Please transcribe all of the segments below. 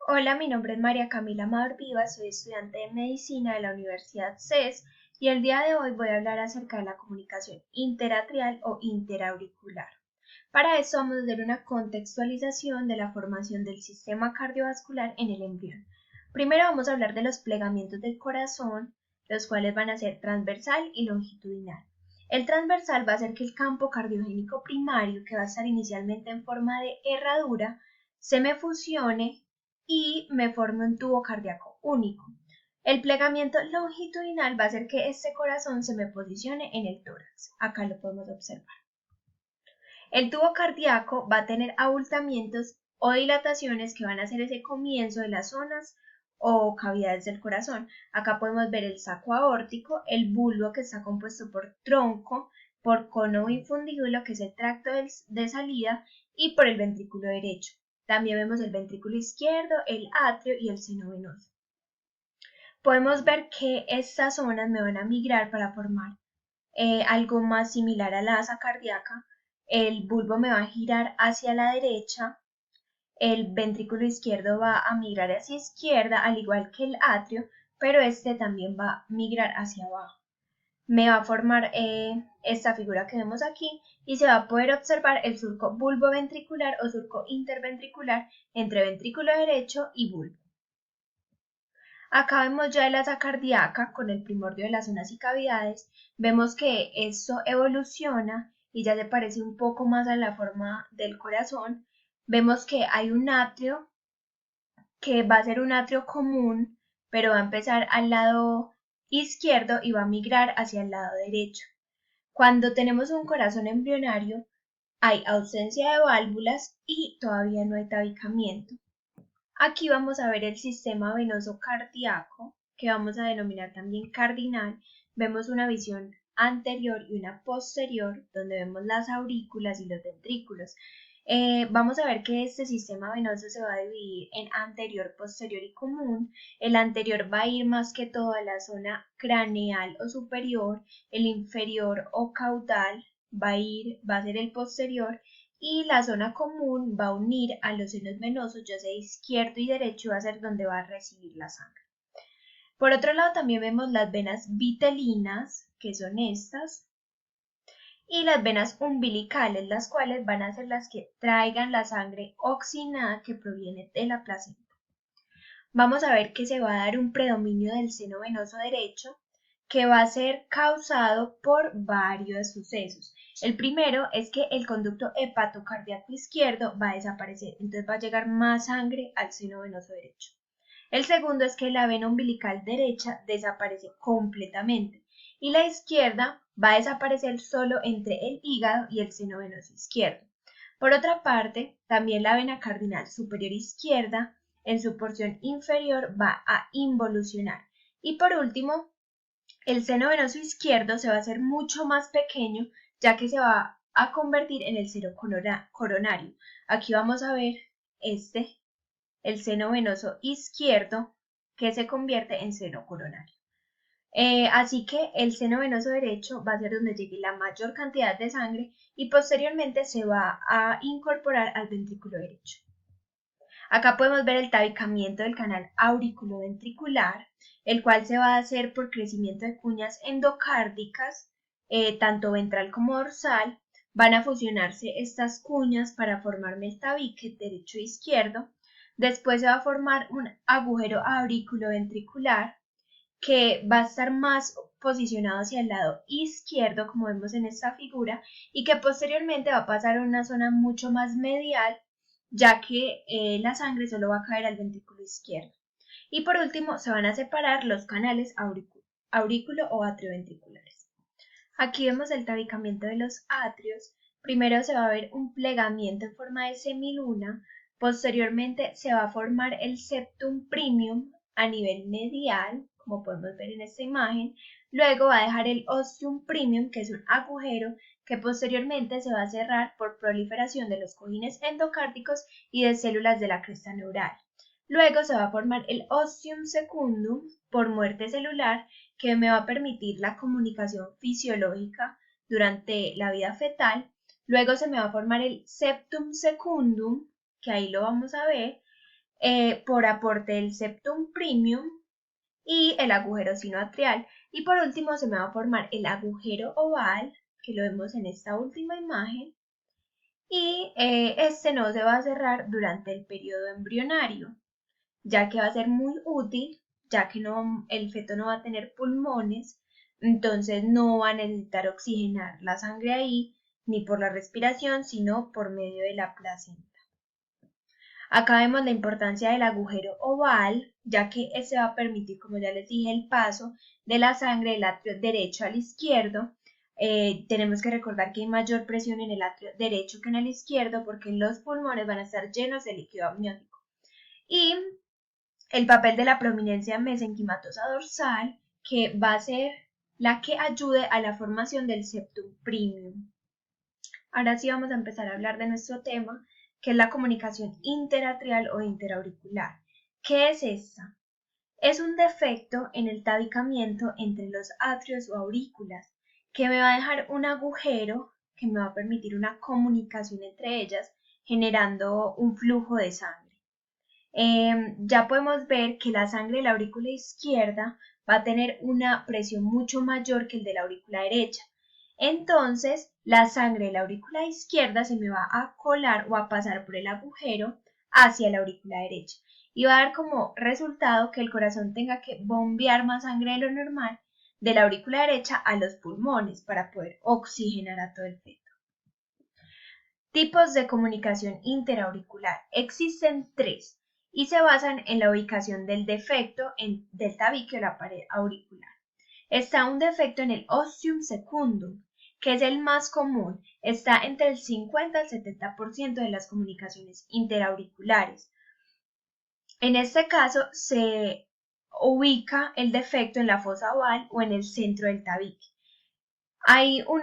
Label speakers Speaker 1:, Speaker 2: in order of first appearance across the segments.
Speaker 1: Hola, mi nombre es María Camila Amador Vivas, soy estudiante de Medicina de la Universidad CES y el día de hoy voy a hablar acerca de la comunicación interatrial o interauricular. Para eso vamos a hacer una contextualización de la formación del sistema cardiovascular en el embrión. Primero vamos a hablar de los plegamientos del corazón, los cuales van a ser transversal y longitudinal. El transversal va a ser que el campo cardiogénico primario, que va a estar inicialmente en forma de herradura, se me fusione y me forme un tubo cardíaco único. El plegamiento longitudinal va a hacer que este corazón se me posicione en el tórax. Acá lo podemos observar. El tubo cardíaco va a tener abultamientos o dilataciones que van a ser ese comienzo de las zonas o cavidades del corazón. Acá podemos ver el saco aórtico, el bulbo que está compuesto por tronco, por cono infundíbulo que es el tracto de salida y por el ventrículo derecho. También vemos el ventrículo izquierdo, el atrio y el seno venoso. Podemos ver que estas zonas me van a migrar para formar algo más similar a la asa cardíaca. El bulbo me va a girar hacia la derecha, el ventrículo izquierdo va a migrar hacia izquierda, al igual que el atrio, pero este también va a migrar hacia abajo. Me va a formar esta figura que vemos aquí y se va a poder observar el surco bulboventricular o surco interventricular entre ventrículo derecho y bulbo. Acá vemos ya el asa cardíaca con el primordio de las zonas y cavidades. Vemos que esto evoluciona y ya se parece un poco más a la forma del corazón. Vemos que hay un atrio que va a ser un atrio común, pero va a empezar al lado izquierdo y va a migrar hacia el lado derecho. Cuando tenemos un corazón embrionario, hay ausencia de válvulas y todavía no hay tabicamiento. Aquí vamos a ver el sistema venoso cardíaco, que vamos a denominar también cardinal. Vemos una visión anterior y una posterior, donde vemos las aurículas y los ventrículos. Vamos a ver que este sistema venoso se va a dividir en anterior, posterior y común. El anterior va a ir más que todo a la zona craneal o superior, el inferior o caudal va a ser el posterior y la zona común va a unir a los senos venosos, ya sea izquierdo y derecho, y va a ser donde va a recibir la sangre. Por otro lado, también vemos las venas vitelinas, que son estas, y las venas umbilicales, las cuales van a ser las que traigan la sangre oxigenada que proviene de la placenta. Vamos a ver que se va a dar un predominio del seno venoso derecho, que va a ser causado por varios sucesos. El primero es que el conducto hepatocardíaco izquierdo va a desaparecer, entonces va a llegar más sangre al seno venoso derecho. El segundo es que la vena umbilical derecha desaparece completamente y la izquierda va a desaparecer solo entre el hígado y el seno venoso izquierdo. Por otra parte, también la vena cardinal superior izquierda en su porción inferior va a involucionar. Y por último, el seno venoso izquierdo se va a hacer mucho más pequeño, ya que se va a convertir en el seno coronario. Aquí vamos a ver el seno venoso izquierdo, que se convierte en seno coronario. Así que el seno venoso derecho va a ser donde llegue la mayor cantidad de sangre y posteriormente se va a incorporar al ventrículo derecho. Acá podemos ver el tabicamiento del canal auriculoventricular, el cual se va a hacer por crecimiento de cuñas endocárdicas, tanto ventral como dorsal. Van a fusionarse estas cuñas para formarme el tabique derecho e izquierdo. Después se va a formar un agujero auriculoventricular que va a estar más posicionado hacia el lado izquierdo, como vemos en esta figura, y que posteriormente va a pasar a una zona mucho más medial, ya que la sangre solo va a caer al ventrículo izquierdo. Y por último, se van a separar los canales aurículo o atrioventriculares. Aquí vemos el tabicamiento de los atrios. Primero se va a ver un plegamiento en forma de semiluna, posteriormente se va a formar el septum primum a nivel medial, como podemos ver en esta imagen. Luego va a dejar el ostium premium, que es un agujero que posteriormente se va a cerrar por proliferación de los cojines endocárdicos y de células de la cresta neural. Luego se va a formar el ostium secundum por muerte celular, que me va a permitir la comunicación fisiológica durante la vida fetal. Luego se me va a formar el septum secundum, que ahí lo vamos a ver, por aporte del septum premium y el agujero sinoatrial. Y por último se me va a formar el agujero oval, que lo vemos en esta última imagen, y este no se va a cerrar durante el periodo embrionario, ya que va a ser muy útil, ya que el feto no va a tener pulmones, entonces no va a necesitar oxigenar la sangre ahí, ni por la respiración, sino por medio de la placenta. Acá vemos la importancia del agujero oval, ya que este va a permitir, como ya les dije, el paso de la sangre del atrio derecho al izquierdo. Tenemos que recordar que hay mayor presión en el atrio derecho que en el izquierdo, porque los pulmones van a estar llenos de líquido amniótico. Y el papel de la prominencia mesenquimatosa dorsal, que va a ser la que ayude a la formación del septum premium. Ahora sí vamos a empezar a hablar de nuestro tema, que es la comunicación interatrial o interauricular. ¿Qué es esta? Es un defecto en el tabicamiento entre los atrios o aurículas, que me va a dejar un agujero que me va a permitir una comunicación entre ellas, generando un flujo de sangre. Ya podemos ver que la sangre de la aurícula izquierda va a tener una presión mucho mayor que el de la aurícula derecha. Entonces, la sangre de la aurícula izquierda se me va a colar o a pasar por el agujero hacia la aurícula derecha. Y va a dar como resultado que el corazón tenga que bombear más sangre de lo normal de la aurícula derecha a los pulmones para poder oxigenar a todo el feto. Tipos de comunicación interauricular. Existen 3 y se basan en la ubicación del defecto del tabique o la pared auricular. Está un defecto en el ostium secundum, que es el más común, está entre el 50 al 70% de las comunicaciones interauriculares. En este caso se ubica el defecto en la fosa oval o en el centro del tabique. Hay un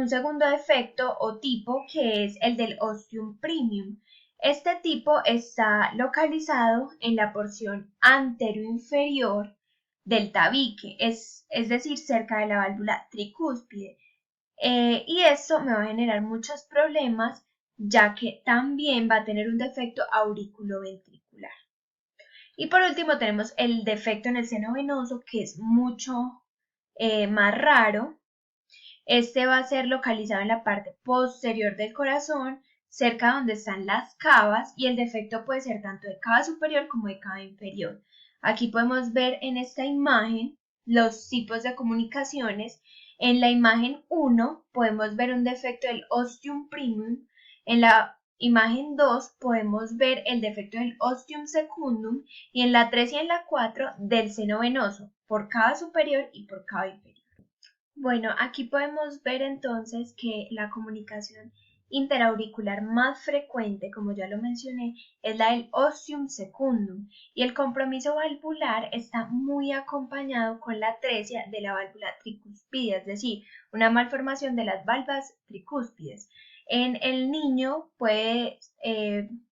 Speaker 1: segundo defecto o tipo que es el del ostium premium. Este tipo está localizado en la porción anteroinferior del tabique, es decir, cerca de la válvula tricúspide. Y esto me va a generar muchos problemas, ya que también va a tener un defecto auriculoventricular. Y por último tenemos el defecto en el seno venoso, que es mucho más raro. Este va a ser localizado en la parte posterior del corazón, cerca donde están las cavas, y el defecto puede ser tanto de cava superior como de cava inferior. Aquí podemos ver en esta imagen los tipos de comunicaciones. En la imagen 1 podemos ver un defecto del ostium primum. En la imagen 2 podemos ver el defecto del ostium secundum, y en la 3 y en la 4 del seno venoso por cava superior y por cava inferior. Bueno, aquí podemos ver entonces que la comunicación interauricular más frecuente, como ya lo mencioné, es la del ostium secundum, y el compromiso valvular está muy acompañado con la atresia de la válvula tricúspide, es decir, una malformación de las válvulas tricúspides. En el niño puede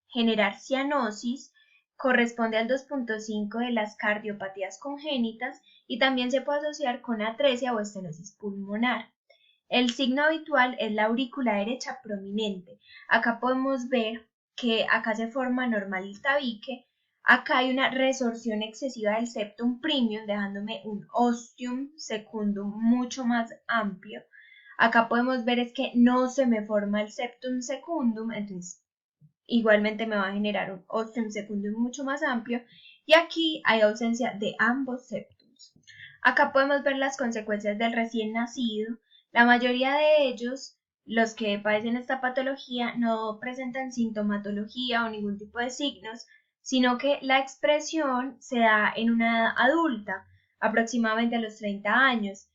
Speaker 1: generar cianosis, corresponde al 2.5 de las cardiopatías congénitas, y también se puede asociar con atresia o estenosis pulmonar. El signo habitual es la aurícula derecha prominente. Acá podemos ver que acá se forma normal el tabique. Acá hay una resorción excesiva del septum premium, dejándome un ostium secundum mucho más amplio. Acá podemos ver es que no se me forma el septum secundum, entonces igualmente me va a generar un ostium secundum mucho más amplio. Y aquí hay ausencia de ambos septums. Acá podemos ver las consecuencias del recién nacido. La mayoría de ellos, los que padecen esta patología, no presentan sintomatología o ningún tipo de signos, sino que la expresión se da en una edad adulta, aproximadamente a los 30 años.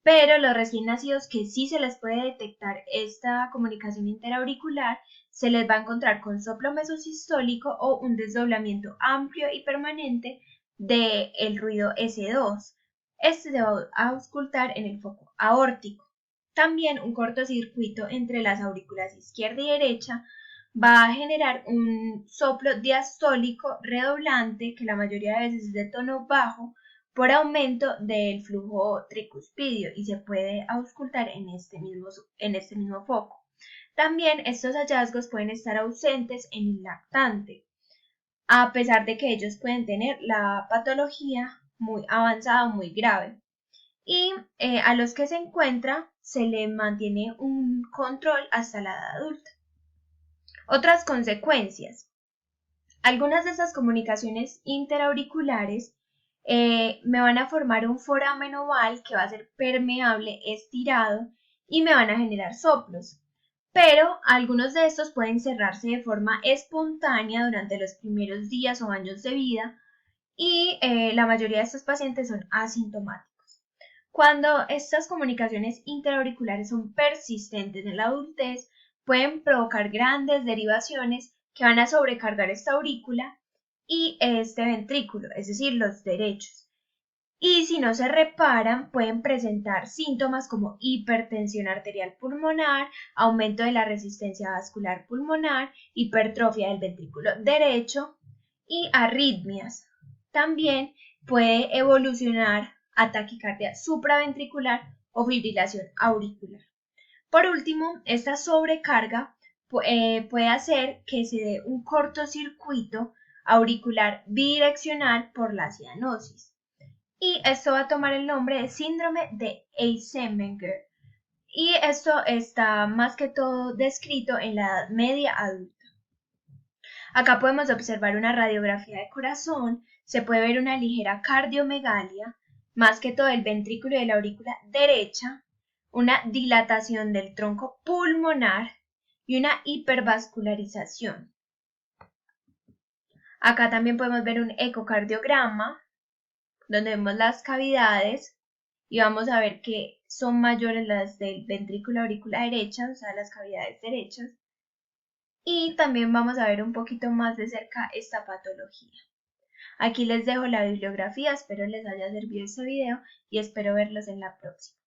Speaker 1: Pero los recién nacidos que sí se les puede detectar esta comunicación interauricular, se les va a encontrar con soplo mesosistólico o un desdoblamiento amplio y permanente del ruido S2. Este se va a auscultar en el foco aórtico. También un cortocircuito entre las aurículas izquierda y derecha va a generar un soplo diastólico redoblante, que la mayoría de veces es de tono bajo, por aumento del flujo tricuspidio, y se puede auscultar en este mismo foco. También estos hallazgos pueden estar ausentes en el lactante. a pesar de que ellos pueden tener la patología muy avanzada, muy grave. Y a los que se encuentra se le mantiene un control hasta la edad adulta. Otras consecuencias. Algunas de estas comunicaciones interauriculares me van a formar un foramen oval que va a ser permeable, estirado y me van a generar soplos. Pero algunos de estos pueden cerrarse de forma espontánea durante los primeros días o años de vida y la mayoría de estos pacientes son asintomáticos. Cuando estas comunicaciones interauriculares son persistentes en la adultez, pueden provocar grandes derivaciones que van a sobrecargar esta aurícula y este ventrículo, es decir, los derechos. Y si no se reparan, pueden presentar síntomas como hipertensión arterial pulmonar, aumento de la resistencia vascular pulmonar, hipertrofia del ventrículo derecho y arritmias. También puede evolucionar a taquicardia supraventricular o fibrilación auricular. Por último, esta sobrecarga puede hacer que se dé un cortocircuito auricular bidireccional por la cianosis. Y esto va a tomar el nombre de síndrome de Eisenmenger. Y esto está más que todo descrito en la edad media adulta. Acá podemos observar una radiografía de corazón, se puede ver una ligera cardiomegalia, más que todo el ventrículo de la aurícula derecha, una dilatación del tronco pulmonar y una hipervascularización. Acá también podemos ver un ecocardiograma, donde vemos las cavidades y vamos a ver que son mayores las del ventrículo aurícula derecha, o sea, las cavidades derechas. Y también vamos a ver un poquito más de cerca esta patología. Aquí les dejo la bibliografía, espero les haya servido este video y espero verlos en la próxima.